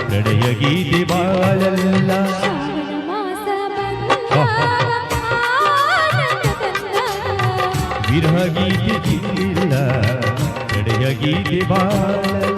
ಪ್ರಣಯ ಗೀತೆ ಬಾಳಲ್ಲ ವಿರಹ ಗೀತೆ ಇಲ್ಲ ಪ್ರಣಯ ಗೀತೆ ಬಾಳಲ್ಲ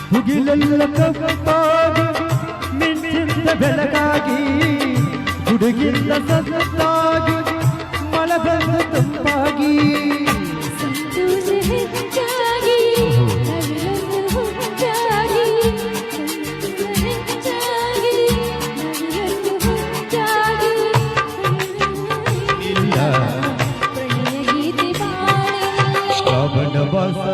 ಮುಗಿಲೆಲ್ಲ ಕಪ್ಪಾಗಿ ಮಿಂಚಿದ ಬೆಳಗಾಗಿ ಹುಡುಗಿಲ್ಲ ಸತ್ತಾಗಿ ಮಳೆ ಬಂದ ತಂಪಾಗಿ ಸಂತೋಷ ಹೆಚ್ಚಾಗಿ ಹೆಚ್ಚಾಗಿ ಹೆಚ್ಚಾಗಿ ಇಲ್ಲ ಪ್ರಣಯ ಗೀತೆ ಬಾಳಲ್ಲ ಶ್ರಾವಣ ವಾಸ